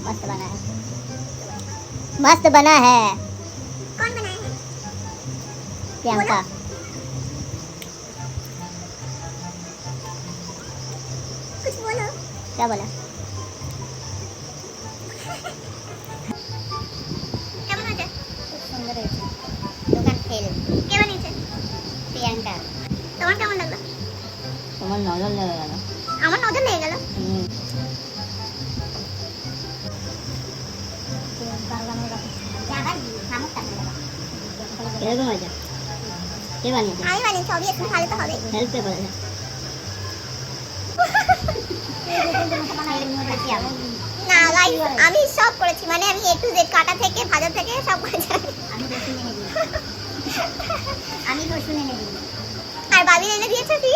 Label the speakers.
Speaker 1: मस्त बना है, मस्त बना है।
Speaker 2: कौन बनाया है?
Speaker 1: प्रियंका।
Speaker 2: कुछ बोलो।
Speaker 1: क्या बोला?
Speaker 2: কেমন হয়েছে?
Speaker 1: খুব সুন্দর হয়েছে। দোকান ফেল।
Speaker 2: কে বানিয়েছে?
Speaker 1: প্রিয়াঙ্কা।
Speaker 2: তোমার কেমন লাগলো?
Speaker 1: তোমার নজর লেগে গেল।
Speaker 2: আমার নজর লেগে গেল।
Speaker 1: কিরকম হয়েছে? কে বানিয়েছে?
Speaker 2: আমি বানিয়েছি, অবভিয়াসলি ভালো তো হবে।
Speaker 1: হেল্প কে করেছে?
Speaker 2: না গাইস, আমি সব করেছি, মানে আমি এ টু জেড, কাটা থেকে ভাজা থেকে সব করেছি।
Speaker 1: আমি রসুন এনে দিই।
Speaker 2: আর বাবি এনে দিয়েছে কি?